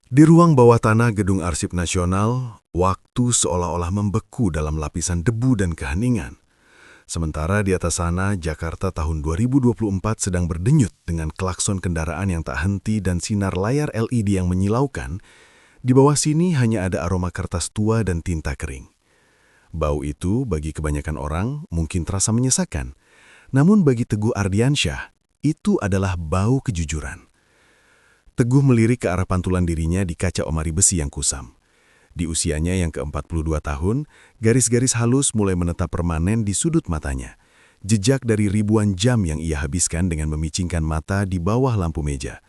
Di ruang bawah tanah Gedung Arsip Nasional, waktu seolah-olah membeku dalam lapisan debu dan keheningan. Sementara di atas sana, Jakarta tahun 2024 sedang berdenyut dengan klakson kendaraan yang tak henti dan sinar layar LED yang menyilaukan. Di bawah sini hanya ada aroma kertas tua dan tinta kering. Bau itu bagi kebanyakan orang mungkin terasa menyesakan. Namun bagi Teguh Ardiansyah, itu adalah bau kejujuran. Teguh melirik ke arah pantulan dirinya di kaca omari besi yang kusam. Di usianya yang ke-42 tahun, garis-garis halus mulai menetap permanen di sudut matanya. Jejak dari ribuan jam yang ia habiskan dengan memicingkan mata di bawah lampu meja.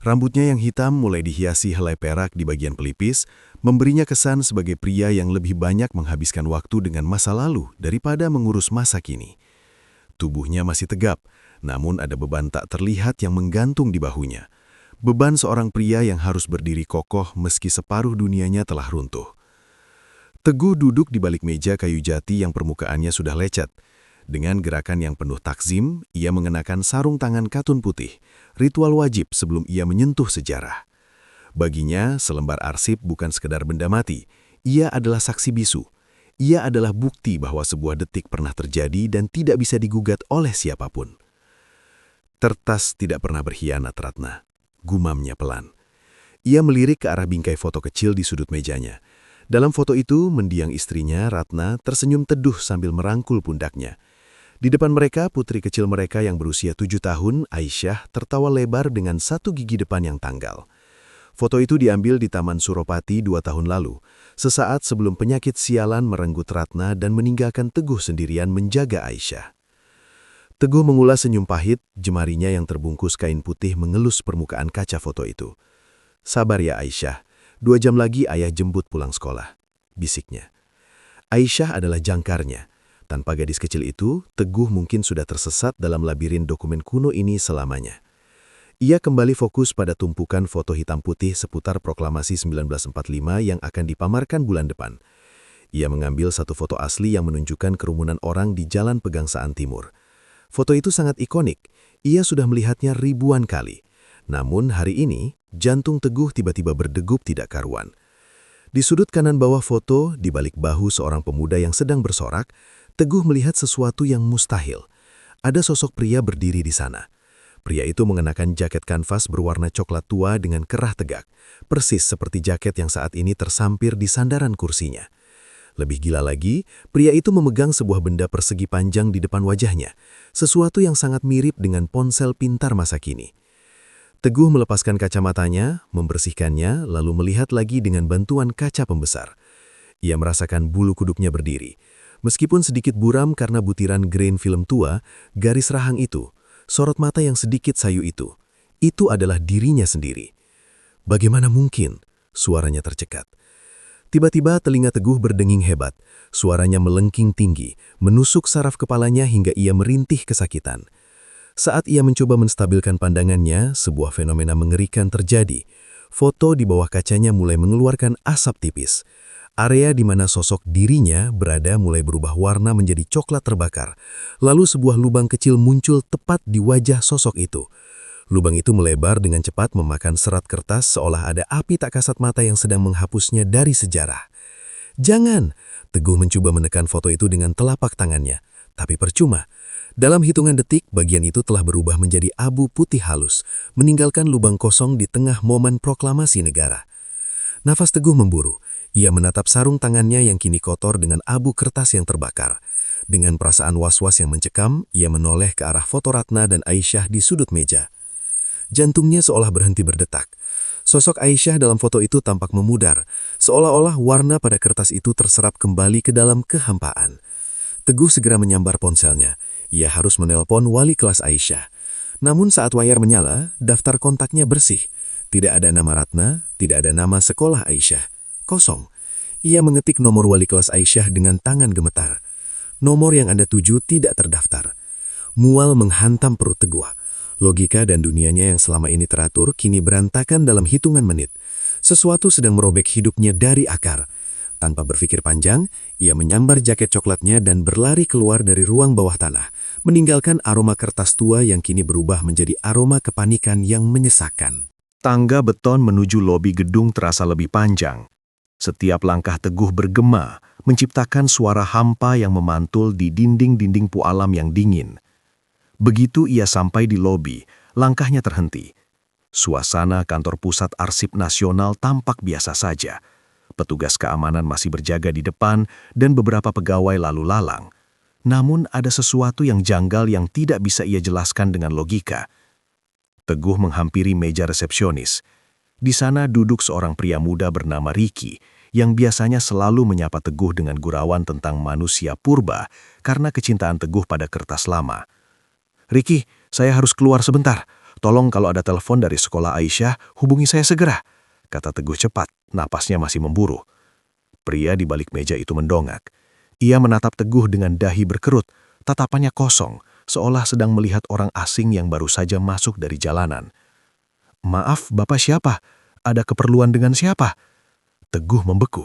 Rambutnya yang hitam mulai dihiasi helai perak di bagian pelipis, memberinya kesan sebagai pria yang lebih banyak menghabiskan waktu dengan masa lalu daripada mengurus masa kini. Tubuhnya masih tegap, namun ada beban tak terlihat yang menggantung di bahunya. Beban seorang pria yang harus berdiri kokoh meski separuh dunianya telah runtuh. Teguh duduk di balik meja kayu jati yang permukaannya sudah lecet. Dengan gerakan yang penuh takzim, ia mengenakan sarung tangan katun putih, ritual wajib sebelum ia menyentuh sejarah. Baginya, selembar arsip bukan sekedar benda mati, ia adalah saksi bisu. Ia adalah bukti bahwa sebuah detik pernah terjadi dan tidak bisa digugat oleh siapapun. Tertas tidak pernah berkhianat, Ratna. Gumamnya pelan. Ia melirik ke arah bingkai foto kecil di sudut mejanya. Dalam foto itu, mendiang istrinya, Ratna, tersenyum teduh sambil merangkul pundaknya. Di depan mereka, putri kecil mereka yang berusia 7 tahun, Aisyah, tertawa lebar dengan satu gigi depan yang tanggal. Foto itu diambil di Taman Suropati 2 tahun lalu, sesaat sebelum penyakit sialan merenggut Ratna dan meninggalkan Teguh sendirian menjaga Aisyah. Teguh mengulas senyum pahit, jemarinya yang terbungkus kain putih mengelus permukaan kaca foto itu. "Sabar ya Aisyah, 2 jam lagi ayah jemput pulang sekolah," bisiknya. Aisyah adalah jangkarnya. Tanpa gadis kecil itu, Teguh mungkin sudah tersesat dalam labirin dokumen kuno ini selamanya. Ia kembali fokus pada tumpukan foto hitam putih seputar proklamasi 1945 yang akan dipamarkan bulan depan. Ia mengambil satu foto asli yang menunjukkan kerumunan orang di Jalan Pegangsaan Timur. Foto itu sangat ikonik, ia sudah melihatnya ribuan kali. Namun hari ini, jantung Teguh tiba-tiba berdegup tidak karuan. Di sudut kanan bawah foto, di balik bahu seorang pemuda yang sedang bersorak, Teguh melihat sesuatu yang mustahil. Ada sosok pria berdiri di sana. Pria itu mengenakan jaket kanvas berwarna coklat tua dengan kerah tegak, persis seperti jaket yang saat ini tersampir di sandaran kursinya. Lebih gila lagi, pria itu memegang sebuah benda persegi panjang di depan wajahnya, sesuatu yang sangat mirip dengan ponsel pintar masa kini. Teguh melepaskan kacamatanya, membersihkannya, lalu melihat lagi dengan bantuan kaca pembesar. Ia merasakan bulu kuduknya berdiri. Meskipun sedikit buram karena butiran grain film tua, garis rahang itu, sorot mata yang sedikit sayu itu adalah dirinya sendiri. Bagaimana mungkin? Suaranya tercekat. Tiba-tiba telinga Teguh berdenging hebat, suaranya melengking tinggi, menusuk saraf kepalanya hingga ia merintih kesakitan. Saat ia mencoba menstabilkan pandangannya, sebuah fenomena mengerikan terjadi. Foto di bawah kacanya mulai mengeluarkan asap tipis. Area di mana sosok dirinya berada mulai berubah warna menjadi coklat terbakar. Lalu sebuah lubang kecil muncul tepat di wajah sosok itu. Lubang itu melebar dengan cepat memakan serat kertas seolah ada api tak kasat mata yang sedang menghapusnya dari sejarah. "Jangan!" Teguh mencoba menekan foto itu dengan telapak tangannya. Tapi percuma. Dalam hitungan detik, bagian itu telah berubah menjadi abu putih halus, meninggalkan lubang kosong di tengah momen proklamasi negara. Nafas Teguh memburu. Ia menatap sarung tangannya yang kini kotor dengan abu kertas yang terbakar. Dengan perasaan was-was yang mencekam, ia menoleh ke arah foto Ratna dan Aisyah di sudut meja. Jantungnya seolah berhenti berdetak. Sosok Aisyah dalam foto itu tampak memudar, seolah-olah warna pada kertas itu terserap kembali ke dalam kehampaan. Teguh segera menyambar ponselnya. Ia harus menelpon wali kelas Aisyah. Namun saat wayar menyala, daftar kontaknya bersih. Tidak ada nama Ratna, tidak ada nama sekolah Aisyah. Kosong. Ia mengetik nomor wali kelas Aisyah dengan tangan gemetar. Nomor yang Anda tuju tidak terdaftar. Mual menghantam perut Teguh. Logika dan dunianya yang selama ini teratur kini berantakan dalam hitungan menit. Sesuatu sedang merobek hidupnya dari akar. Tanpa berpikir panjang, ia menyambar jaket coklatnya dan berlari keluar dari ruang bawah tanah, meninggalkan aroma kertas tua yang kini berubah menjadi aroma kepanikan yang menyesakan. Tangga beton menuju lobi gedung terasa lebih panjang. Setiap langkah Teguh bergema, menciptakan suara hampa yang memantul di dinding-dinding pualam yang dingin. Begitu ia sampai di lobi, langkahnya terhenti. Suasana kantor pusat Arsip Nasional tampak biasa saja. Petugas keamanan masih berjaga di depan dan beberapa pegawai lalu lalang. Namun ada sesuatu yang janggal yang tidak bisa ia jelaskan dengan logika. Teguh menghampiri meja resepsionis. Di sana duduk seorang pria muda bernama Ricky, yang biasanya selalu menyapa Teguh dengan gurauan tentang manusia purba karena kecintaan Teguh pada kertas lama. "Ricky, saya harus keluar sebentar. Tolong kalau ada telepon dari sekolah Aisyah, hubungi saya segera," kata Teguh cepat, napasnya masih memburu. Pria di balik meja itu mendongak. Ia menatap Teguh dengan dahi berkerut, tatapannya kosong, seolah sedang melihat orang asing yang baru saja masuk dari jalanan. "Maaf, Bapak siapa? Ada keperluan dengan siapa?" Teguh membeku.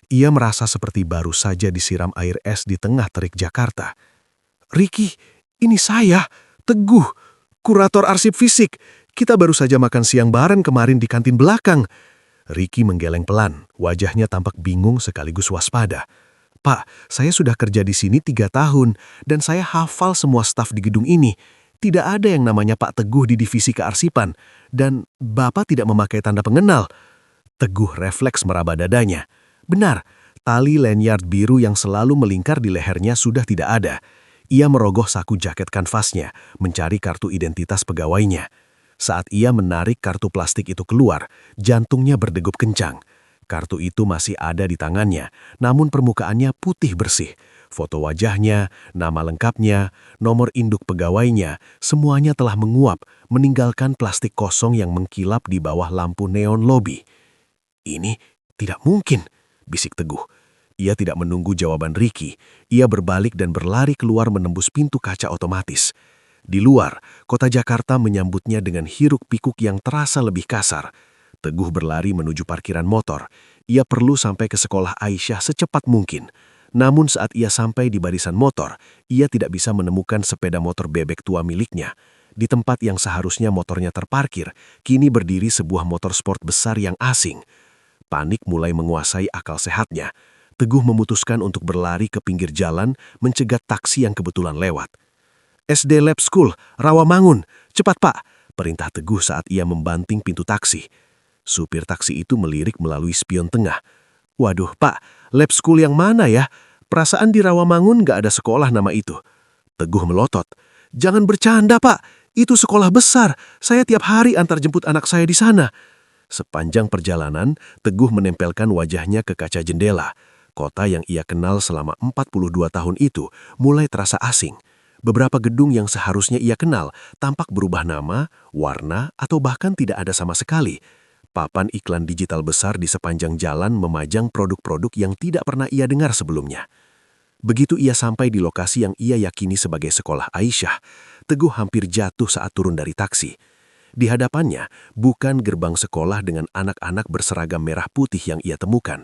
Ia merasa seperti baru saja disiram air es di tengah terik Jakarta. "Ricky, ini saya, Teguh, kurator arsip fisik. Kita baru saja makan siang bareng kemarin di kantin belakang." Ricky menggeleng pelan, wajahnya tampak bingung sekaligus waspada. "Pak, saya sudah kerja di sini 3 tahun, dan saya hafal semua staf di gedung ini. Tidak ada yang namanya Pak Teguh di divisi kearsipan, dan Bapak tidak memakai tanda pengenal." Teguh refleks meraba dadanya. Benar, tali lanyard biru yang selalu melingkar di lehernya sudah tidak ada. Ia merogoh saku jaket kanvasnya, mencari kartu identitas pegawainya. Saat ia menarik kartu plastik itu keluar, jantungnya berdegup kencang. Kartu itu masih ada di tangannya, namun permukaannya putih bersih. Foto wajahnya, nama lengkapnya, nomor induk pegawainya, semuanya telah menguap, meninggalkan plastik kosong yang mengkilap di bawah lampu neon lobi. "Ini tidak mungkin," bisik Teguh. Ia tidak menunggu jawaban Ricky. Ia berbalik dan berlari keluar menembus pintu kaca otomatis. Di luar, kota Jakarta menyambutnya dengan hiruk-pikuk yang terasa lebih kasar. Teguh berlari menuju parkiran motor. Ia perlu sampai ke sekolah Aisyah secepat mungkin. Namun saat ia sampai di barisan motor, ia tidak bisa menemukan sepeda motor bebek tua miliknya. Di tempat yang seharusnya motornya terparkir, kini berdiri sebuah motor sport besar yang asing. Panik mulai menguasai akal sehatnya. Teguh memutuskan untuk berlari ke pinggir jalan, mencegat taksi yang kebetulan lewat. "SD Lab School, Rawamangun, cepat Pak," perintah Teguh saat ia membanting pintu taksi. Supir taksi itu melirik melalui spion tengah. "Waduh, Pak, lab school yang mana ya? Perasaan di Rawamangun nggak ada sekolah nama itu." Teguh melotot. "Jangan bercanda, Pak. Itu sekolah besar. Saya tiap hari antar jemput anak saya di sana." Sepanjang perjalanan, Teguh menempelkan wajahnya ke kaca jendela. Kota yang ia kenal selama 42 tahun itu mulai terasa asing. Beberapa gedung yang seharusnya ia kenal tampak berubah nama, warna, atau bahkan tidak ada sama sekali. Papan iklan digital besar di sepanjang jalan memajang produk-produk yang tidak pernah ia dengar sebelumnya. Begitu ia sampai di lokasi yang ia yakini sebagai sekolah Aisyah, Teguh hampir jatuh saat turun dari taksi. Di hadapannya bukan gerbang sekolah dengan anak-anak berseragam merah putih yang ia temukan.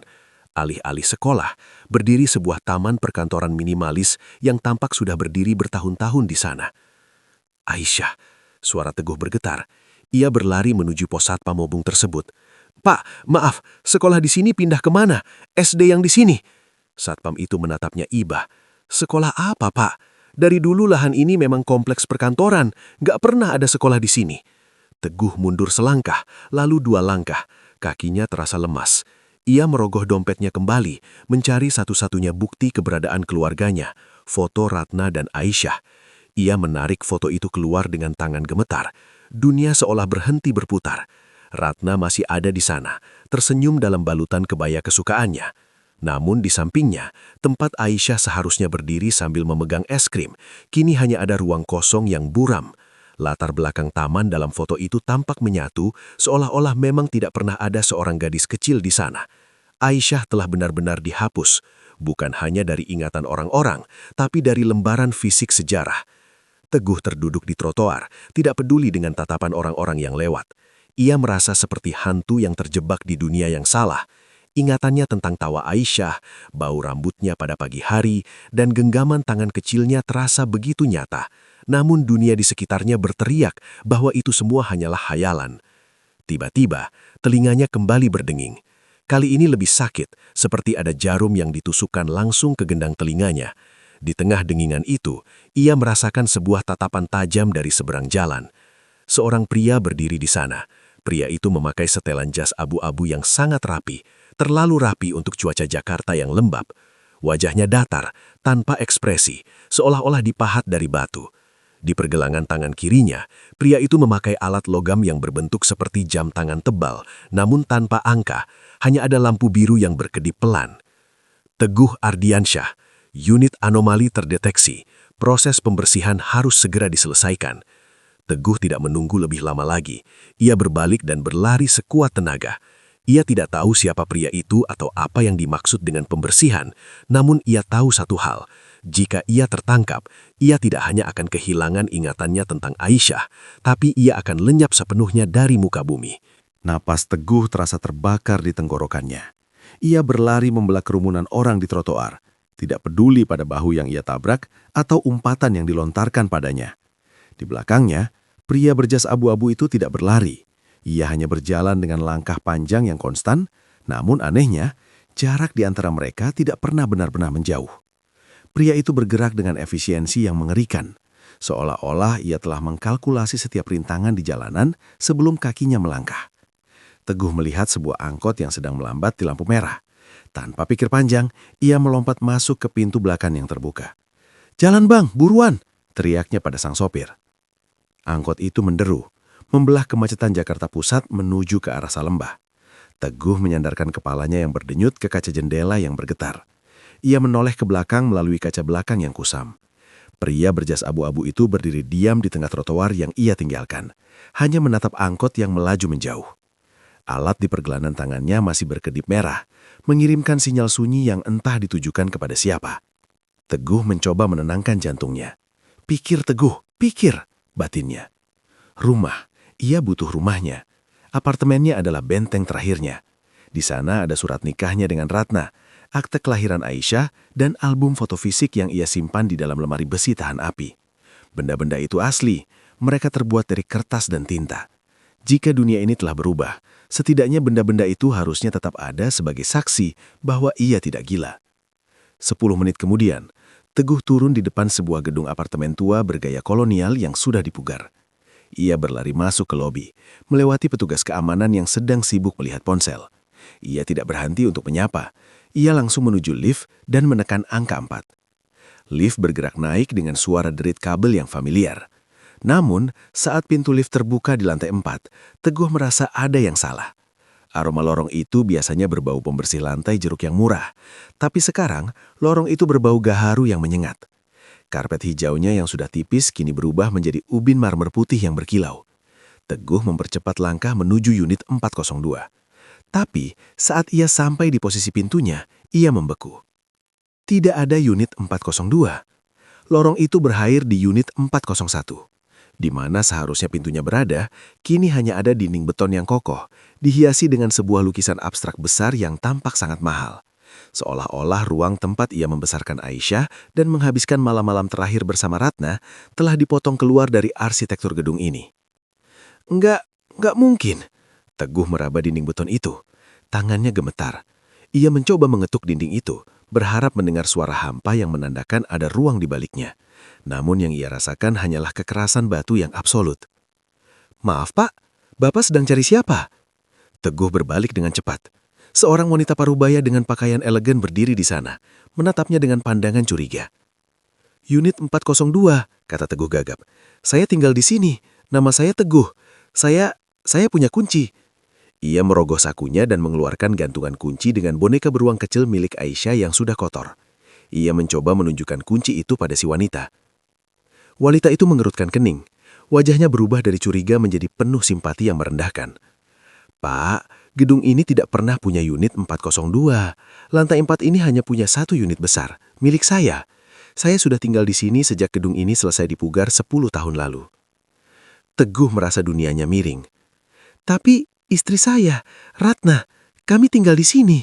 Alih-alih sekolah, berdiri sebuah taman perkantoran minimalis yang tampak sudah berdiri bertahun-tahun di sana. "Aisyah," suara Teguh bergetar. Ia berlari menuju pos satpam mobung tersebut. "Pak, maaf, sekolah di sini pindah kemana? SD yang di sini?" Satpam itu menatapnya iba. "Sekolah apa, Pak? Dari dulu lahan ini memang kompleks perkantoran, nggak pernah ada sekolah di sini." Teguh mundur selangkah, lalu 2 langkah. Kakinya terasa lemas. Ia merogoh dompetnya kembali, mencari satu-satunya bukti keberadaan keluarganya, foto Ratna dan Aisyah. Ia menarik foto itu keluar dengan tangan gemetar. Dunia seolah berhenti berputar. Ratna masih ada di sana, tersenyum dalam balutan kebaya kesukaannya. Namun di sampingnya, tempat Aisyah seharusnya berdiri sambil memegang es krim, kini hanya ada ruang kosong yang buram. Latar belakang taman dalam foto itu tampak menyatu, seolah-olah memang tidak pernah ada seorang gadis kecil di sana. Aisyah telah benar-benar dihapus, bukan hanya dari ingatan orang-orang, tapi dari lembaran fisik sejarah. Teguh terduduk di trotoar, tidak peduli dengan tatapan orang-orang yang lewat. Ia merasa seperti hantu yang terjebak di dunia yang salah. Ingatannya tentang tawa Aisyah, bau rambutnya pada pagi hari, dan genggaman tangan kecilnya terasa begitu nyata. Namun dunia di sekitarnya berteriak bahwa itu semua hanyalah hayalan. Tiba-tiba, telinganya kembali berdenging. Kali ini lebih sakit, seperti ada jarum yang ditusukkan langsung ke gendang telinganya. Di tengah dengingan itu, ia merasakan sebuah tatapan tajam dari seberang jalan. Seorang pria berdiri di sana. Pria itu memakai setelan jas abu-abu yang sangat rapi, terlalu rapi untuk cuaca Jakarta yang lembab. Wajahnya datar, tanpa ekspresi, seolah-olah dipahat dari batu. Di pergelangan tangan kirinya, pria itu memakai alat logam yang berbentuk seperti jam tangan tebal, namun tanpa angka, hanya ada lampu biru yang berkedip pelan. Teguh Ardiansyah, unit anomali terdeteksi, proses pembersihan harus segera diselesaikan. Teguh tidak menunggu lebih lama lagi. Ia berbalik dan berlari sekuat tenaga. Ia tidak tahu siapa pria itu atau apa yang dimaksud dengan pembersihan, namun ia tahu satu hal. Jika ia tertangkap, ia tidak hanya akan kehilangan ingatannya tentang Aisyah, tapi ia akan lenyap sepenuhnya dari muka bumi. Napas Teguh terasa terbakar di tenggorokannya. Ia berlari membelah kerumunan orang di trotoar, tidak peduli pada bahu yang ia tabrak atau umpatan yang dilontarkan padanya. Di belakangnya, pria berjas abu-abu itu tidak berlari. Ia hanya berjalan dengan langkah panjang yang konstan, namun anehnya, jarak di antara mereka tidak pernah benar-benar menjauh. Pria itu bergerak dengan efisiensi yang mengerikan, seolah-olah ia telah mengkalkulasi setiap rintangan di jalanan sebelum kakinya melangkah. Teguh melihat sebuah angkot yang sedang melambat di lampu merah. Tanpa pikir panjang, ia melompat masuk ke pintu belakang yang terbuka. "Jalan bang, buruan!" teriaknya pada sang sopir. Angkot itu menderu, membelah kemacetan Jakarta Pusat menuju ke arah Salembah. Teguh menyandarkan kepalanya yang berdenyut ke kaca jendela yang bergetar. Ia menoleh ke belakang melalui kaca belakang yang kusam. Pria berjas abu-abu itu berdiri diam di tengah trotoar yang ia tinggalkan, hanya menatap angkot yang melaju menjauh. Alat di pergelangan tangannya masih berkedip merah, mengirimkan sinyal sunyi yang entah ditujukan kepada siapa. Teguh mencoba menenangkan jantungnya. "Pikir Teguh, pikir," batinnya. Rumah, ia butuh rumahnya. Apartemennya adalah benteng terakhirnya. Di sana ada surat nikahnya dengan Ratna, akte kelahiran Aisyah, dan album foto fisik yang ia simpan di dalam lemari besi tahan api. Benda-benda itu asli, mereka terbuat dari kertas dan tinta. Jika dunia ini telah berubah, setidaknya benda-benda itu harusnya tetap ada sebagai saksi bahwa ia tidak gila. 10 menit kemudian, Teguh turun di depan sebuah gedung apartemen tua bergaya kolonial yang sudah dipugar. Ia berlari masuk ke lobi, melewati petugas keamanan yang sedang sibuk melihat ponsel. Ia tidak berhenti untuk menyapa. Ia langsung menuju lift dan menekan angka 4. Lift bergerak naik dengan suara derit kabel yang familiar. Namun, saat pintu lift terbuka di lantai 4, Teguh merasa ada yang salah. Aroma lorong itu biasanya berbau pembersih lantai jeruk yang murah. Tapi sekarang, lorong itu berbau gaharu yang menyengat. Karpet hijaunya yang sudah tipis kini berubah menjadi ubin marmer putih yang berkilau. Teguh mempercepat langkah menuju unit 402. Tapi, saat ia sampai di posisi pintunya, ia membeku. Tidak ada unit 402. Lorong itu berakhir di unit 401. Di mana seharusnya pintunya berada, kini hanya ada dinding beton yang kokoh, dihiasi dengan sebuah lukisan abstrak besar yang tampak sangat mahal. Seolah-olah ruang tempat ia membesarkan Aisyah dan menghabiskan malam-malam terakhir bersama Ratna telah dipotong keluar dari arsitektur gedung ini. Enggak mungkin. Teguh meraba dinding beton itu. Tangannya gemetar. Ia mencoba mengetuk dinding itu, berharap mendengar suara hampa yang menandakan ada ruang di baliknya. Namun yang ia rasakan hanyalah kekerasan batu yang absolut. "Maaf Pak, Bapak sedang cari siapa?" Teguh berbalik dengan cepat. Seorang wanita parubaya dengan pakaian elegan berdiri di sana, menatapnya dengan pandangan curiga. "Unit 402, kata Teguh gagap. "Saya tinggal di sini. Nama saya Teguh. Saya punya kunci." Ia merogoh sakunya dan mengeluarkan gantungan kunci dengan boneka beruang kecil milik Aisyah yang sudah kotor. Ia mencoba menunjukkan kunci itu pada si wanita. Wanita itu mengerutkan kening. Wajahnya berubah dari curiga menjadi penuh simpati yang merendahkan. "Pak, gedung ini tidak pernah punya unit 402. Lantai 4 ini hanya punya satu unit besar, milik saya. Saya sudah tinggal di sini sejak gedung ini selesai dipugar 10 tahun lalu." Teguh merasa dunianya miring. "Tapi istri saya, Ratna, kami tinggal di sini.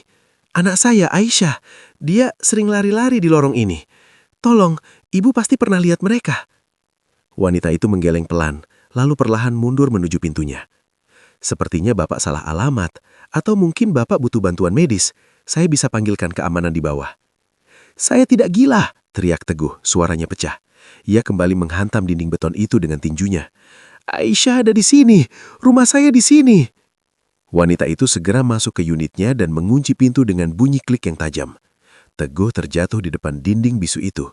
Anak saya, Aisyah, dia sering lari-lari di lorong ini. Tolong, ibu pasti pernah lihat mereka." Wanita itu menggeleng pelan, lalu perlahan mundur menuju pintunya. Sepertinya Bapak salah alamat, atau mungkin Bapak butuh bantuan medis. Saya bisa panggilkan keamanan di bawah. Saya tidak gila, teriak Teguh, suaranya pecah. Ia kembali menghantam dinding beton itu dengan tinjunya. Aisyah ada di sini, rumah saya di sini. Wanita itu segera masuk ke unitnya dan mengunci pintu dengan bunyi klik yang tajam. Teguh terjatuh di depan dinding bisu itu.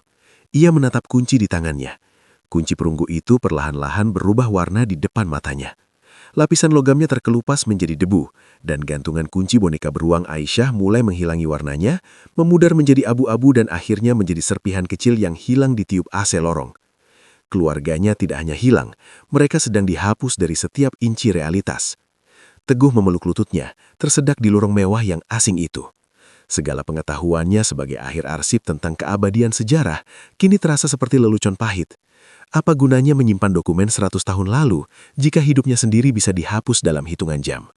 Ia menatap kunci di tangannya. Kunci perunggu itu perlahan-lahan berubah warna di depan matanya. Lapisan logamnya terkelupas menjadi debu, dan gantungan kunci boneka beruang Aisyah mulai menghilangi warnanya, memudar menjadi abu-abu dan akhirnya menjadi serpihan kecil yang hilang ditiup AC lorong. Keluarganya tidak hanya hilang, mereka sedang dihapus dari setiap inci realitas. Teguh memeluk lututnya, tersedak di lorong mewah yang asing itu. Segala pengetahuannya sebagai akhir arsip tentang keabadian sejarah kini terasa seperti lelucon pahit. Apa gunanya menyimpan dokumen 100 tahun lalu jika hidupnya sendiri bisa dihapus dalam hitungan jam?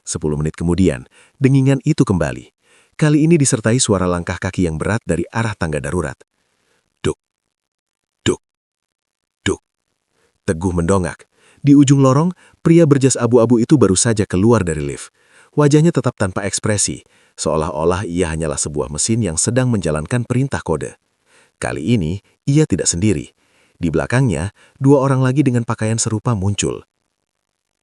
10 menit kemudian, dengingan itu kembali. Kali ini disertai suara langkah kaki yang berat dari arah tangga darurat. Duk, duk, duk. Teguh mendongak. Di ujung lorong, pria berjas abu-abu itu baru saja keluar dari lift. Wajahnya tetap tanpa ekspresi, seolah-olah ia hanyalah sebuah mesin yang sedang menjalankan perintah kode. Kali ini, ia tidak sendiri. Di belakangnya, 2 orang lagi dengan pakaian serupa muncul.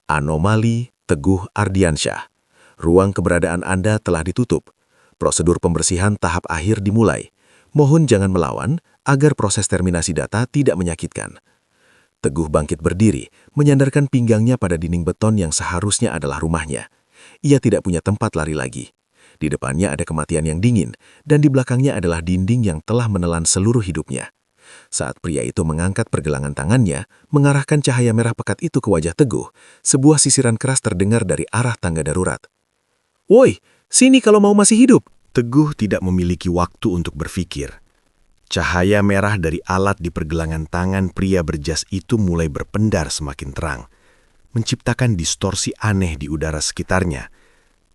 Anomali Teguh Ardiansyah. Ruang keberadaan Anda telah ditutup. Prosedur pembersihan tahap akhir dimulai. Mohon jangan melawan agar proses terminasi data tidak menyakitkan. Teguh bangkit berdiri, menyandarkan pinggangnya pada dinding beton yang seharusnya adalah rumahnya. Ia tidak punya tempat lari lagi. Di depannya ada kematian yang dingin, dan di belakangnya adalah dinding yang telah menelan seluruh hidupnya. Saat pria itu mengangkat pergelangan tangannya, mengarahkan cahaya merah pekat itu ke wajah Teguh, sebuah sisiran keras terdengar dari arah tangga darurat. Woi, sini kalau mau masih hidup. Teguh tidak memiliki waktu untuk berpikir. Cahaya merah dari alat di pergelangan tangan pria berjas itu mulai berpendar semakin terang, menciptakan distorsi aneh di udara sekitarnya,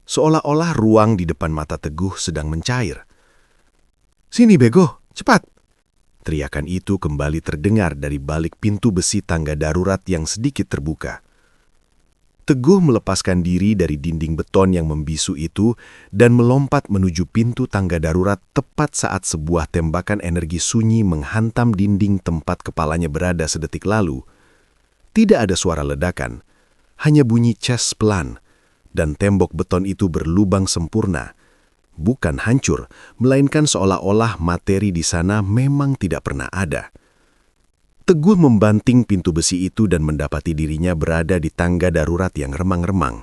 seolah-olah ruang di depan mata Teguh sedang mencair. "Sini bego, cepat!" Teriakan itu kembali terdengar dari balik pintu besi tangga darurat yang sedikit terbuka. Teguh melepaskan diri dari dinding beton yang membisu itu dan melompat menuju pintu tangga darurat tepat saat sebuah tembakan energi sunyi menghantam dinding tempat kepalanya berada sedetik lalu. Tidak ada suara ledakan, hanya bunyi ces pelan, dan tembok beton itu berlubang sempurna. Bukan hancur, melainkan seolah-olah materi di sana memang tidak pernah ada. Teguh membanting pintu besi itu dan mendapati dirinya berada di tangga darurat yang remang-remang.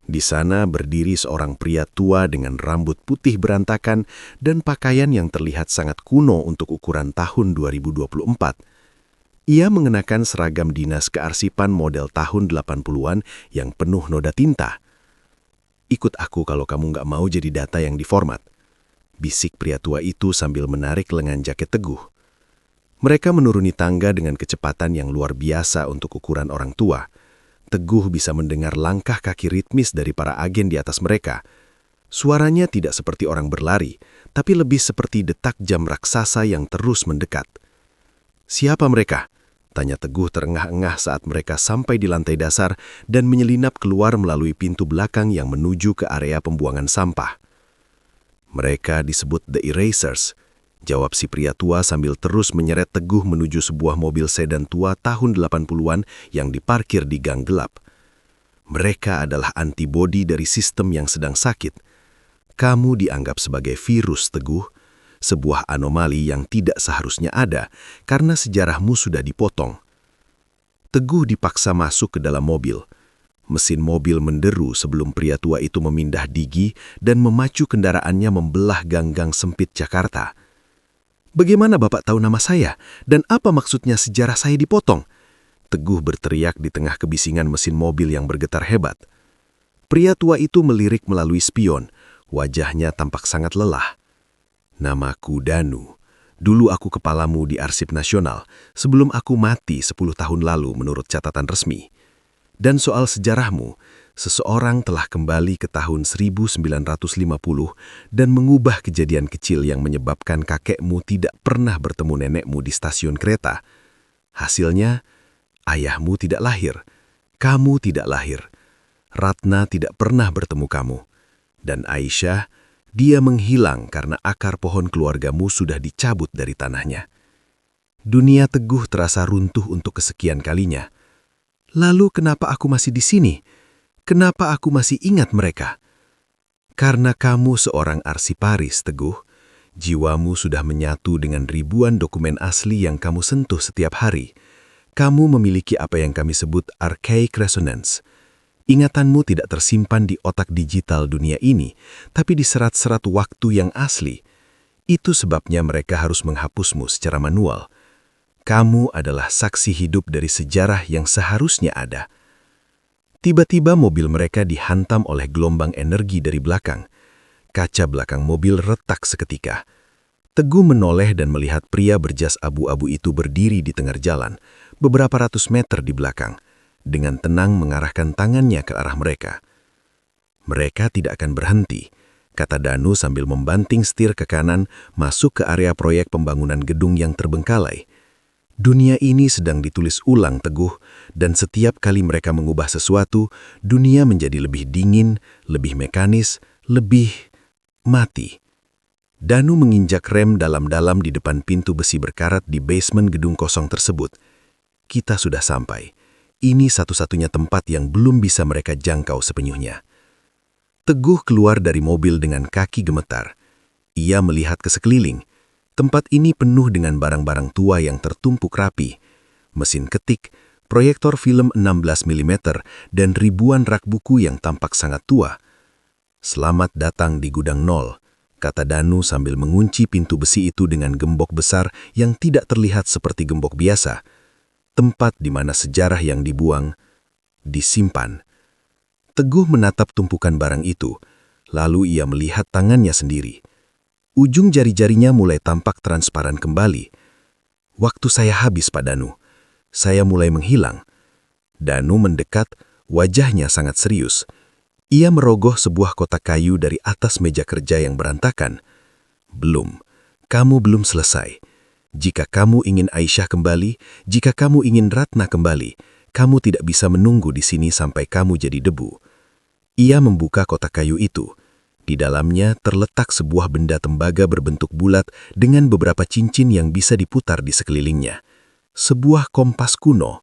Di sana berdiri seorang pria tua dengan rambut putih berantakan dan pakaian yang terlihat sangat kuno untuk ukuran tahun 2024. Ia mengenakan seragam dinas kearsipan model tahun 80-an yang penuh noda tinta. "Ikut aku kalau kamu nggak mau jadi data yang diformat," bisik pria tua itu sambil menarik lengan jaket Teguh. Mereka menuruni tangga dengan kecepatan yang luar biasa untuk ukuran orang tua. Teguh bisa mendengar langkah kaki ritmis dari para agen di atas mereka. Suaranya tidak seperti orang berlari, tapi lebih seperti detak jam raksasa yang terus mendekat. "Siapa mereka?" tanya Teguh terengah-engah saat mereka sampai di lantai dasar dan menyelinap keluar melalui pintu belakang yang menuju ke area pembuangan sampah. "Mereka disebut The Erasers," jawab si pria tua sambil terus menyeret Teguh menuju sebuah mobil sedan tua tahun 80-an yang diparkir di gang gelap. "Mereka adalah antibodi dari sistem yang sedang sakit. Kamu dianggap sebagai virus, Teguh. Sebuah anomali yang tidak seharusnya ada karena sejarahmu sudah dipotong." Teguh dipaksa masuk ke dalam mobil. Mesin mobil menderu sebelum pria tua itu memindah digi dan memacu kendaraannya membelah gang-gang sempit Jakarta. "Bagaimana Bapak tahu nama saya? Dan apa maksudnya sejarah saya dipotong?" Teguh berteriak di tengah kebisingan mesin mobil yang bergetar hebat. Pria tua itu melirik melalui spion. Wajahnya tampak sangat lelah. "Namaku Danu. Dulu aku kepalamu di Arsip Nasional sebelum aku mati 10 tahun lalu menurut catatan resmi. Dan soal sejarahmu, seseorang telah kembali ke tahun 1950 dan mengubah kejadian kecil yang menyebabkan kakekmu tidak pernah bertemu nenekmu di stasiun kereta. Hasilnya, ayahmu tidak lahir. Kamu tidak lahir. Ratna tidak pernah bertemu kamu. Dan Aisyah, dia menghilang karena akar pohon keluargamu sudah dicabut dari tanahnya. Dunia Teguh terasa runtuh untuk kesekian kalinya. Lalu kenapa aku masih di sini? Kenapa aku masih ingat mereka? Karena kamu seorang arsiparis, Teguh. Jiwamu sudah menyatu dengan ribuan dokumen asli yang kamu sentuh setiap hari. Kamu memiliki apa yang kami sebut archaic resonance. Ingatanmu tidak tersimpan di otak digital dunia ini, tapi di serat-serat waktu yang asli. Itu sebabnya mereka harus menghapusmu secara manual. Kamu adalah saksi hidup dari sejarah yang seharusnya ada. Tiba-tiba mobil mereka dihantam oleh gelombang energi dari belakang. Kaca belakang mobil retak seketika. Teguh menoleh dan melihat pria berjas abu-abu itu berdiri di tengah jalan, beberapa ratus meter di belakang, dengan tenang mengarahkan tangannya ke arah mereka. Mereka tidak akan berhenti, kata Danu sambil membanting setir ke kanan masuk ke area proyek pembangunan gedung yang terbengkalai. Dunia ini sedang ditulis ulang, Teguh, dan setiap kali mereka mengubah sesuatu, dunia menjadi lebih dingin, lebih mekanis, lebih mati. Danu menginjak rem dalam-dalam di depan pintu besi berkarat di basement gedung kosong tersebut. Kita sudah sampai. Ini satu-satunya tempat yang belum bisa mereka jangkau sepenuhnya. Teguh keluar dari mobil dengan kaki gemetar. Ia melihat ke sekeliling. Tempat ini penuh dengan barang-barang tua yang tertumpuk rapi. Mesin ketik, proyektor film 16 mm, dan ribuan rak buku yang tampak sangat tua. Selamat datang di Gudang Nol, kata Danu sambil mengunci pintu besi itu dengan gembok besar yang tidak terlihat seperti gembok biasa. Tempat di mana sejarah yang dibuang, disimpan. Teguh menatap tumpukan barang itu, lalu ia melihat tangannya sendiri. Ujung jari-jarinya mulai tampak transparan kembali. Waktu saya habis, Pak Danu. Saya mulai menghilang. Danu mendekat, wajahnya sangat serius. Ia merogoh sebuah kotak kayu dari atas meja kerja yang berantakan. Belum, kamu belum selesai. Jika kamu ingin Aisyah kembali, jika kamu ingin Ratna kembali, kamu tidak bisa menunggu di sini sampai kamu jadi debu. Ia membuka kotak kayu itu. Di dalamnya terletak sebuah benda tembaga berbentuk bulat dengan beberapa cincin yang bisa diputar di sekelilingnya. Sebuah kompas kuno.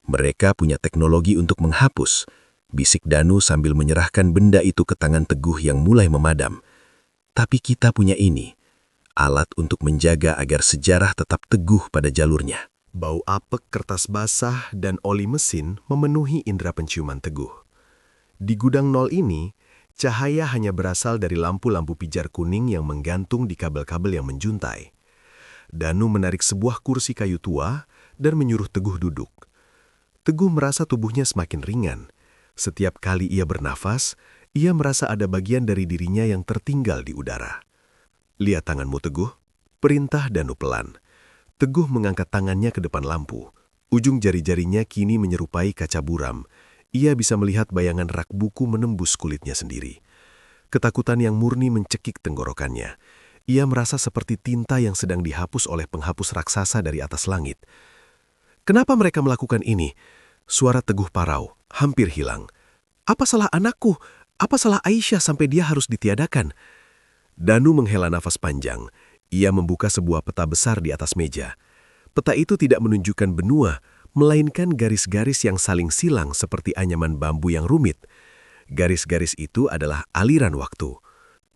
Mereka punya teknologi untuk menghapus, bisik Danu sambil menyerahkan benda itu ke tangan Teguh yang mulai memadam. Tapi kita punya ini, alat untuk menjaga agar sejarah tetap teguh pada jalurnya. Bau apek kertas basah dan oli mesin memenuhi indera penciuman Teguh. Di Gudang Nol ini, cahaya hanya berasal dari lampu-lampu pijar kuning yang menggantung di kabel-kabel yang menjuntai. Danu menarik sebuah kursi kayu tua dan menyuruh Teguh duduk. Teguh merasa tubuhnya semakin ringan. Setiap kali ia bernafas, ia merasa ada bagian dari dirinya yang tertinggal di udara. Lihat tanganmu, Teguh. Perintah Danu pelan. Teguh mengangkat tangannya ke depan lampu. Ujung jari-jarinya kini menyerupai kaca buram. Ia bisa melihat bayangan rak buku menembus kulitnya sendiri. Ketakutan yang murni mencekik tenggorokannya. Ia merasa seperti tinta yang sedang dihapus oleh penghapus raksasa dari atas langit. Kenapa mereka melakukan ini? Suara Teguh parau, hampir hilang. Apa salah anakku? Apa salah Aisyah sampai dia harus ditiadakan? Danu menghela nafas panjang. Ia membuka sebuah peta besar di atas meja. Peta itu tidak menunjukkan benua, melainkan garis-garis yang saling silang seperti anyaman bambu yang rumit. Garis-garis itu adalah aliran waktu.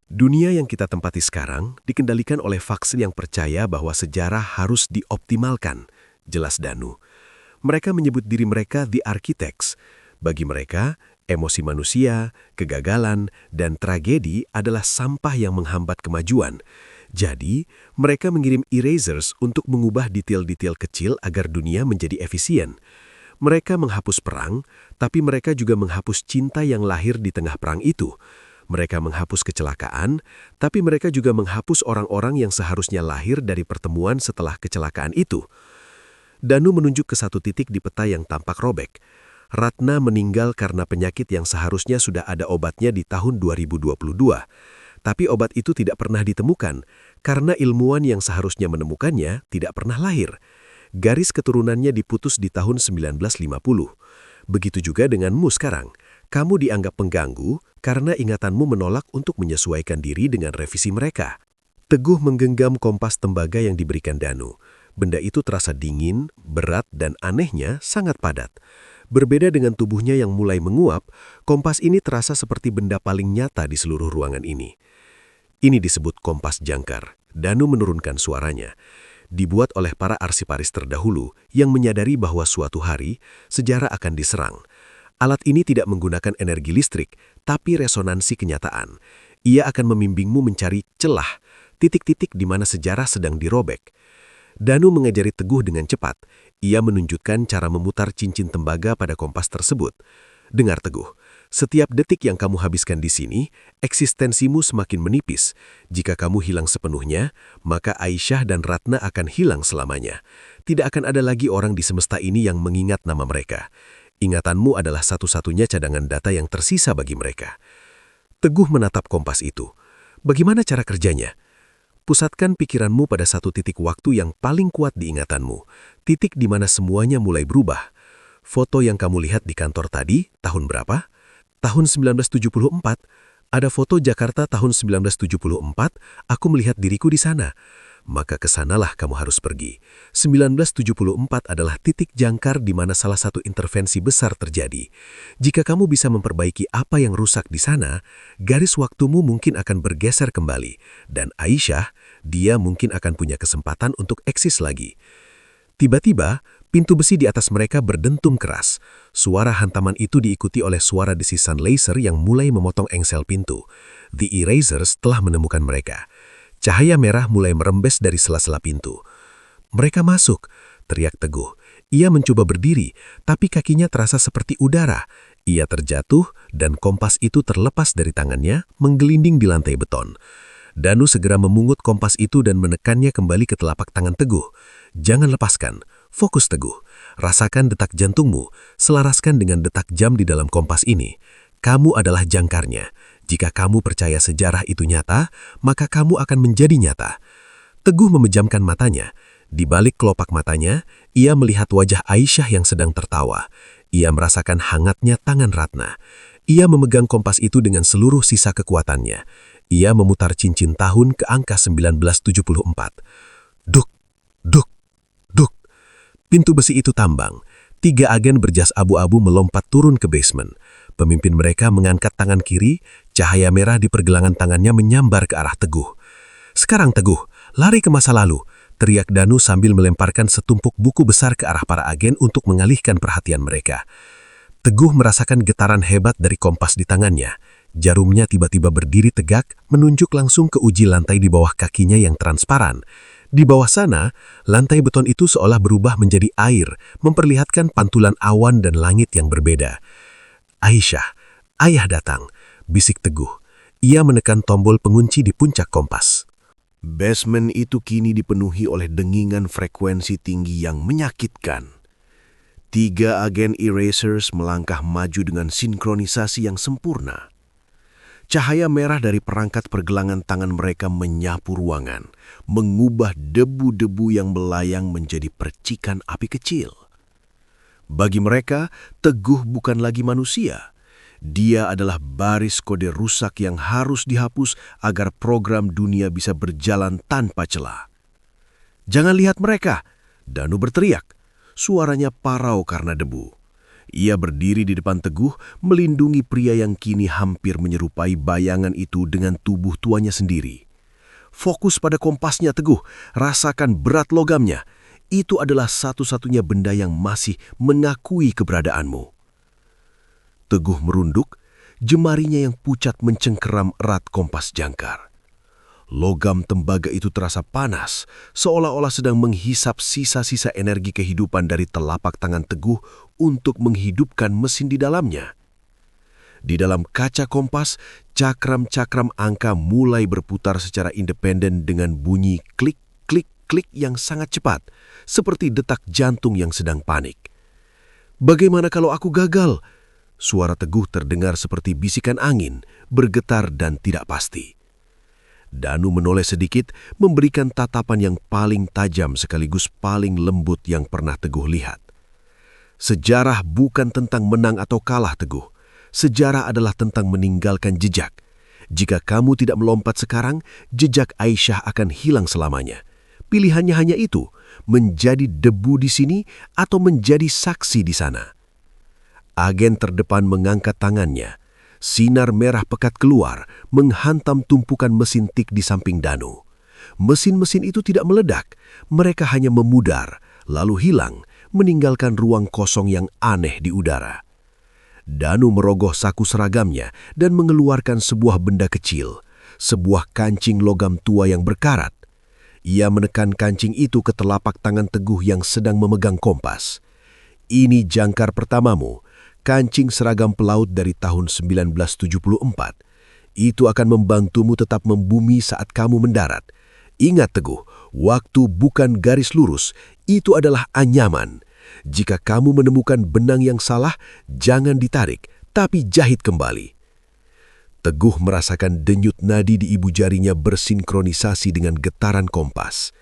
Dunia yang kita tempati sekarang dikendalikan oleh faksi yang percaya bahwa sejarah harus dioptimalkan, jelas Danu. Mereka menyebut diri mereka The Architects. Bagi mereka, emosi manusia, kegagalan, dan tragedi adalah sampah yang menghambat kemajuan. Jadi, mereka mengirim erasers untuk mengubah detail-detail kecil agar dunia menjadi efisien. Mereka menghapus perang, tapi mereka juga menghapus cinta yang lahir di tengah perang itu. Mereka menghapus kecelakaan, tapi mereka juga menghapus orang-orang yang seharusnya lahir dari pertemuan setelah kecelakaan itu. Danu menunjuk ke satu titik di peta yang tampak robek. Ratna meninggal karena penyakit yang seharusnya sudah ada obatnya di tahun 2022. Tapi obat itu tidak pernah ditemukan, karena ilmuwan yang seharusnya menemukannya tidak pernah lahir. Garis keturunannya diputus di tahun 1950. Begitu juga denganmu sekarang. Kamu dianggap pengganggu karena ingatanmu menolak untuk menyesuaikan diri dengan revisi mereka. Teguh menggenggam kompas tembaga yang diberikan Danu. Benda itu terasa dingin, berat, dan anehnya sangat padat. Berbeda dengan tubuhnya yang mulai menguap, kompas ini terasa seperti benda paling nyata di seluruh ruangan ini. Ini disebut kompas jangkar. Danu menurunkan suaranya. Dibuat oleh para arsiparis terdahulu yang menyadari bahwa suatu hari sejarah akan diserang. Alat ini tidak menggunakan energi listrik, tapi resonansi kenyataan. Ia akan membimbingmu mencari celah, titik-titik di mana sejarah sedang dirobek. Danu mengajari Teguh dengan cepat. Ia menunjukkan cara memutar cincin tembaga pada kompas tersebut. Dengar Teguh, setiap detik yang kamu habiskan di sini, eksistensimu semakin menipis. Jika kamu hilang sepenuhnya, maka Aisyah dan Ratna akan hilang selamanya. Tidak akan ada lagi orang di semesta ini yang mengingat nama mereka. Ingatanmu adalah satu-satunya cadangan data yang tersisa bagi mereka. Teguh menatap kompas itu. Bagaimana cara kerjanya? Pusatkan pikiranmu pada satu titik waktu yang paling kuat di ingatanmu. Titik di mana semuanya mulai berubah. Foto yang kamu lihat di kantor tadi, tahun berapa? Tahun 1974. Ada foto Jakarta tahun 1974, aku melihat diriku di sana. Maka kesanalah kamu harus pergi. 1974 adalah titik jangkar di mana salah satu intervensi besar terjadi. Jika kamu bisa memperbaiki apa yang rusak di sana, garis waktumu mungkin akan bergeser kembali. Dan Aisyah, dia mungkin akan punya kesempatan untuk eksis lagi. Tiba-tiba, pintu besi di atas mereka berdentum keras. Suara hantaman itu diikuti oleh suara desisan laser yang mulai memotong engsel pintu. The Erasers telah menemukan mereka. Cahaya merah mulai merembes dari sela-sela pintu. Mereka masuk, teriak Teguh. Ia mencoba berdiri, tapi kakinya terasa seperti udara. Ia terjatuh dan kompas itu terlepas dari tangannya, menggelinding di lantai beton. Danu segera memungut kompas itu dan menekannya kembali ke telapak tangan Teguh. Jangan lepaskan, fokus Teguh. Rasakan detak jantungmu, selaraskan dengan detak jam di dalam kompas ini. Kamu adalah jangkarnya. Jika kamu percaya sejarah itu nyata, maka kamu akan menjadi nyata. Teguh memejamkan matanya. Di balik kelopak matanya, ia melihat wajah Aisyah yang sedang tertawa. Ia merasakan hangatnya tangan Ratna. Ia memegang kompas itu dengan seluruh sisa kekuatannya. Ia memutar cincin tahun ke angka 1974. Duk, duk, duk. Pintu besi itu tambang. 3 agen berjas abu-abu melompat turun ke basement. Pemimpin mereka mengangkat tangan kiri, cahaya merah di pergelangan tangannya menyambar ke arah Teguh. Sekarang Teguh, lari ke masa lalu, teriak Danu sambil melemparkan setumpuk buku besar ke arah para agen untuk mengalihkan perhatian mereka. Teguh merasakan getaran hebat dari kompas di tangannya. Jarumnya tiba-tiba berdiri tegak, menunjuk langsung ke uji lantai di bawah kakinya yang transparan. Di bawah sana, lantai beton itu seolah berubah menjadi air, memperlihatkan pantulan awan dan langit yang berbeda. Aisyah, ayah datang, bisik Teguh. Ia menekan tombol pengunci di puncak kompas. Basement itu kini dipenuhi oleh dengingan frekuensi tinggi yang menyakitkan. 3 agen Erasers melangkah maju dengan sinkronisasi yang sempurna. Cahaya merah dari perangkat pergelangan tangan mereka menyapu ruangan, mengubah debu-debu yang melayang menjadi percikan api kecil. Bagi mereka, Teguh bukan lagi manusia. Dia adalah baris kode rusak yang harus dihapus agar program dunia bisa berjalan tanpa celah. "Jangan lihat mereka!" Danu berteriak. Suaranya parau karena debu. Ia berdiri di depan Teguh, melindungi pria yang kini hampir menyerupai bayangan itu dengan tubuh tuanya sendiri. Fokus pada kompasnya Teguh, rasakan berat logamnya. Itu adalah satu-satunya benda yang masih mengakui keberadaanmu. Teguh merunduk, jemarinya yang pucat mencengkeram erat kompas jangkar. Logam tembaga itu terasa panas, seolah-olah sedang menghisap sisa-sisa energi kehidupan dari telapak tangan Teguh untuk menghidupkan mesin di dalamnya. Di dalam kaca kompas, cakram-cakram angka mulai berputar secara independen dengan bunyi klik, klik, klik yang sangat cepat, seperti detak jantung yang sedang panik. "Bagaimana kalau aku gagal?" Suara Teguh terdengar seperti bisikan angin, bergetar dan tidak pasti. Danu menoleh sedikit, memberikan tatapan yang paling tajam sekaligus paling lembut yang pernah Teguh lihat. Sejarah bukan tentang menang atau kalah Teguh, Sejarah adalah tentang meninggalkan jejak. Jika kamu tidak melompat sekarang, jejak Aisyah akan hilang selamanya. Pilihannya hanya itu, menjadi debu di sini atau menjadi saksi di sana. Agen terdepan mengangkat tangannya. Sinar merah pekat keluar, menghantam tumpukan mesin tik di samping Danu. Mesin-mesin itu tidak meledak, mereka hanya memudar, lalu hilang, meninggalkan ruang kosong yang aneh di udara. Danu merogoh saku seragamnya dan mengeluarkan sebuah benda kecil, sebuah kancing logam tua yang berkarat. Ia menekan kancing itu ke telapak tangan Teguh yang sedang memegang kompas. Ini jangkar pertamamu, kancing seragam pelaut dari tahun 1974. Itu akan membantumu tetap membumi saat kamu mendarat. Ingat Teguh, waktu bukan garis lurus, itu adalah anyaman. Jika kamu menemukan benang yang salah, jangan ditarik, tapi jahit kembali. Teguh merasakan denyut nadi di ibu jarinya bersinkronisasi dengan getaran kompas.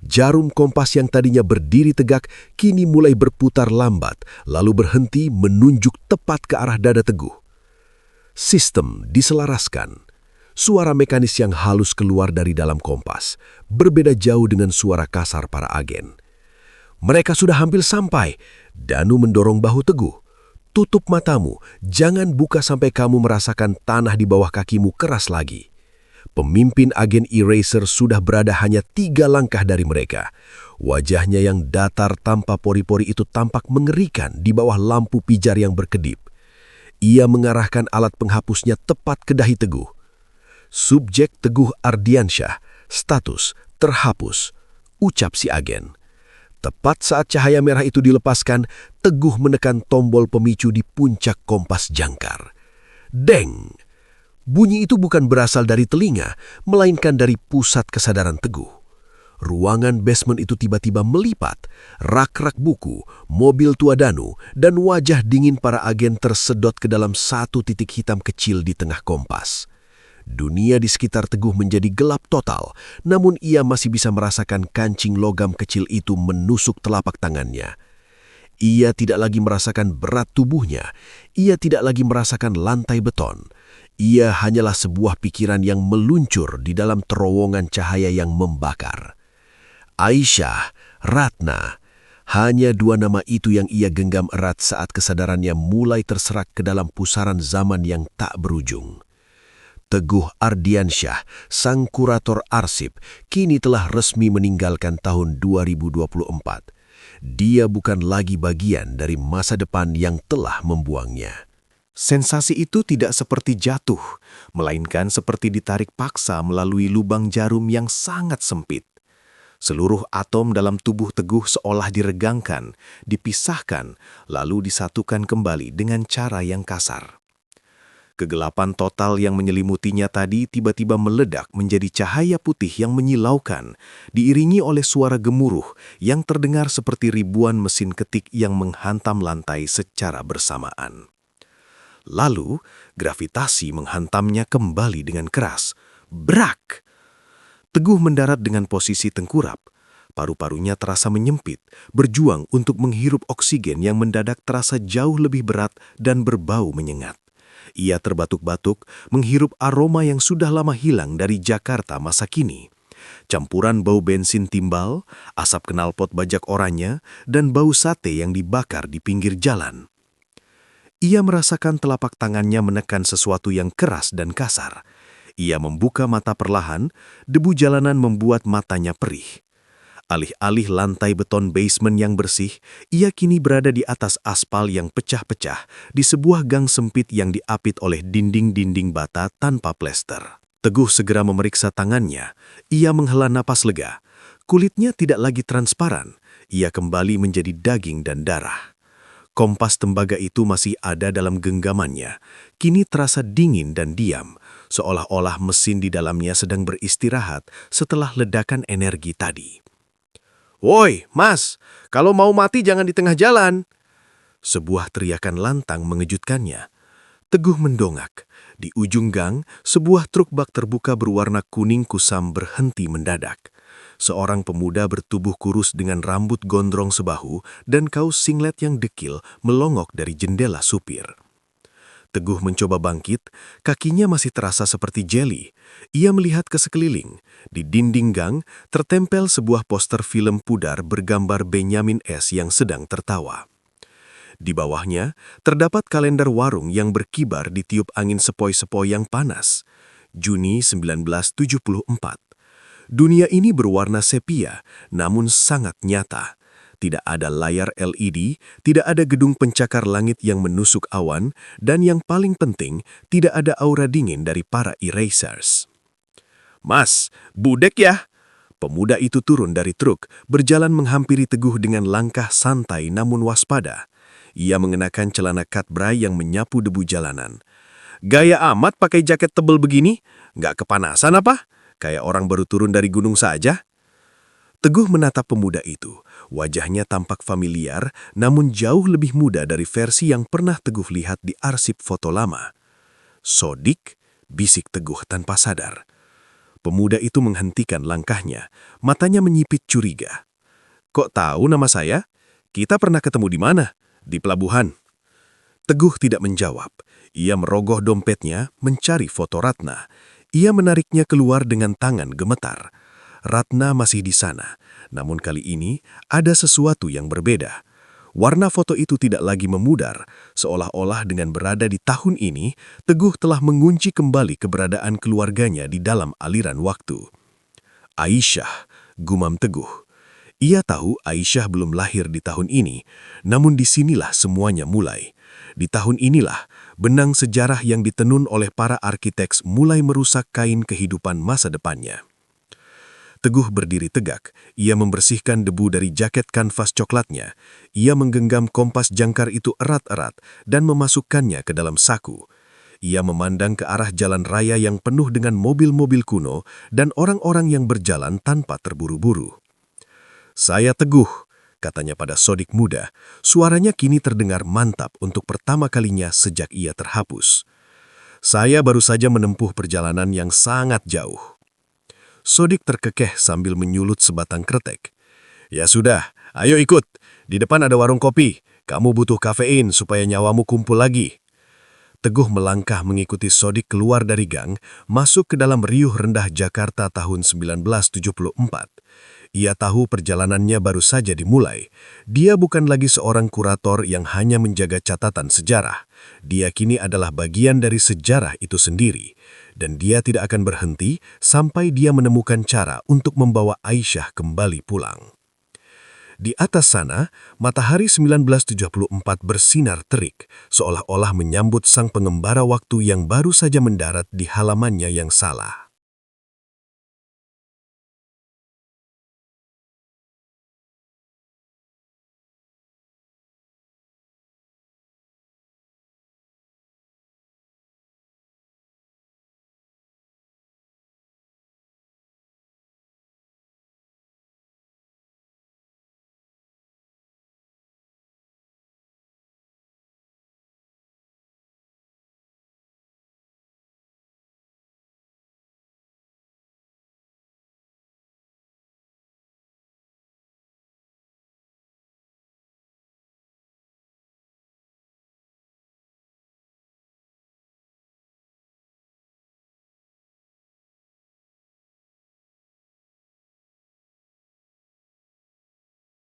Jarum kompas yang tadinya berdiri tegak, kini mulai berputar lambat, lalu berhenti menunjuk tepat ke arah dada Teguh. Sistem diselaraskan. Suara mekanis yang halus keluar dari dalam kompas, berbeda jauh dengan suara kasar para agen. Mereka sudah hampir sampai. Danu mendorong bahu Teguh. Tutup matamu, jangan buka sampai kamu merasakan tanah di bawah kakimu keras lagi. Pemimpin agen Eraser sudah berada hanya 3 langkah dari mereka. Wajahnya yang datar tanpa pori-pori itu tampak mengerikan di bawah lampu pijar yang berkedip. Ia mengarahkan alat penghapusnya tepat ke dahi Teguh. Subjek Teguh Ardiansyah, status terhapus, ucap si agen. Tepat saat cahaya merah itu dilepaskan, Teguh menekan tombol pemicu di puncak kompas jangkar. Deng! Bunyi itu bukan berasal dari telinga, melainkan dari pusat kesadaran Teguh. Ruangan basement itu tiba-tiba melipat. Rak-rak buku, mobil tua Danu, dan wajah dingin para agen tersedot ke dalam satu titik hitam kecil di tengah kompas. Dunia di sekitar Teguh menjadi gelap total, namun ia masih bisa merasakan kancing logam kecil itu menusuk telapak tangannya. Ia tidak lagi merasakan berat tubuhnya, ia tidak lagi merasakan lantai beton. Ia hanyalah sebuah pikiran yang meluncur di dalam terowongan cahaya yang membakar. Aisyah, Ratna, hanya 2 nama itu yang ia genggam erat saat kesadarannya mulai terserak ke dalam pusaran zaman yang tak berujung. Teguh Ardiansyah, sang kurator arsip, kini telah resmi meninggalkan tahun 2024. Dia bukan lagi bagian dari masa depan yang telah membuangnya. Sensasi itu tidak seperti jatuh, melainkan seperti ditarik paksa melalui lubang jarum yang sangat sempit. Seluruh atom dalam tubuh Teguh seolah diregangkan, dipisahkan, lalu disatukan kembali dengan cara yang kasar. Kegelapan total yang menyelimutinya tadi tiba-tiba meledak menjadi cahaya putih yang menyilaukan, diiringi oleh suara gemuruh yang terdengar seperti ribuan mesin ketik yang menghantam lantai secara bersamaan. Lalu, gravitasi menghantamnya kembali dengan keras. Brak! Teguh mendarat dengan posisi tengkurap. Paru-parunya terasa menyempit, berjuang untuk menghirup oksigen yang mendadak terasa jauh lebih berat dan berbau menyengat. Ia terbatuk-batuk, menghirup aroma yang sudah lama hilang dari Jakarta masa kini. Campuran bau bensin timbal, asap knalpot bajak oranye, dan bau sate yang dibakar di pinggir jalan. Ia merasakan telapak tangannya menekan sesuatu yang keras dan kasar. Ia membuka mata perlahan, debu jalanan membuat matanya perih. Alih-alih lantai beton basement yang bersih, ia kini berada di atas aspal yang pecah-pecah di sebuah gang sempit yang diapit oleh dinding-dinding bata tanpa plester. Teguh segera memeriksa tangannya. Ia menghela napas lega. Kulitnya tidak lagi transparan. Ia kembali menjadi daging dan darah. Kompas tembaga itu masih ada dalam genggamannya. Kini terasa dingin dan diam, seolah-olah mesin di dalamnya sedang beristirahat setelah ledakan energi tadi. "Woi, Mas, kalau mau mati jangan di tengah jalan." Sebuah teriakan lantang mengejutkannya. Teguh mendongak. Di ujung gang, sebuah truk bak terbuka berwarna kuning kusam berhenti mendadak. Seorang pemuda bertubuh kurus dengan rambut gondrong sebahu dan kaos singlet yang dekil melongok dari jendela supir. Teguh mencoba bangkit, kakinya masih terasa seperti jeli. Ia melihat ke sekeliling. Di dinding gang, tertempel sebuah poster film pudar bergambar Benyamin S. yang sedang tertawa. Di bawahnya, terdapat kalender warung yang berkibar ditiup angin sepoi-sepoi yang panas. Juni 1974. Dunia ini berwarna sepia, namun sangat nyata. Tidak ada layar LED, tidak ada gedung pencakar langit yang menusuk awan, dan yang paling penting, tidak ada aura dingin dari para erasers. "Mas, budek ya!" Pemuda itu turun dari truk, berjalan menghampiri Teguh dengan langkah santai namun waspada. Ia mengenakan celana katbray yang menyapu debu jalanan. "Gaya amat pakai jaket tebel begini? Nggak kepanasan apa? Kayak orang baru turun dari gunung saja." Teguh menatap pemuda itu. Wajahnya tampak familiar, namun jauh lebih muda dari versi yang pernah Teguh lihat di arsip foto lama. "Sodik?" bisik Teguh tanpa sadar. Pemuda itu menghentikan langkahnya, matanya menyipit curiga. "Kok tahu nama saya? Kita pernah ketemu di mana? Di pelabuhan." Teguh tidak menjawab. Ia merogoh dompetnya, mencari foto Ratna. Ia menariknya keluar dengan tangan gemetar. Ratna masih di sana, namun kali ini ada sesuatu yang berbeda. Warna foto itu tidak lagi memudar, seolah-olah dengan berada di tahun ini, Teguh telah mengunci kembali keberadaan keluarganya di dalam aliran waktu. "Aisyah," gumam Teguh. Ia tahu Aisyah belum lahir di tahun ini, namun disinilah semuanya mulai. Di tahun inilah, benang sejarah yang ditenun oleh para arsitek mulai merusak kain kehidupan masa depannya. Teguh berdiri tegak. Ia membersihkan debu dari jaket kanvas coklatnya. Ia menggenggam kompas jangkar itu erat-erat dan memasukkannya ke dalam saku. Ia memandang ke arah jalan raya yang penuh dengan mobil-mobil kuno dan orang-orang yang berjalan tanpa terburu-buru. "Saya Teguh," katanya pada sodik muda. Suaranya kini terdengar mantap untuk pertama kalinya sejak ia terhapus. "Saya baru saja menempuh perjalanan yang sangat jauh." Sodik terkekeh sambil menyulut sebatang kretek. "Ya sudah, ayo ikut. Di depan ada warung kopi. Kamu butuh kafein supaya nyawamu kumpul lagi." Teguh melangkah mengikuti Sodik keluar dari gang, masuk ke dalam riuh rendah Jakarta tahun 1974. Ia tahu perjalanannya baru saja dimulai. Dia bukan lagi seorang kurator yang hanya menjaga catatan sejarah. Dia kini adalah bagian dari sejarah itu sendiri. Dan dia tidak akan berhenti sampai dia menemukan cara untuk membawa Aisyah kembali pulang. Di atas sana, matahari 1974 bersinar terik, seolah-olah menyambut sang pengembara waktu yang baru saja mendarat di halamannya yang salah.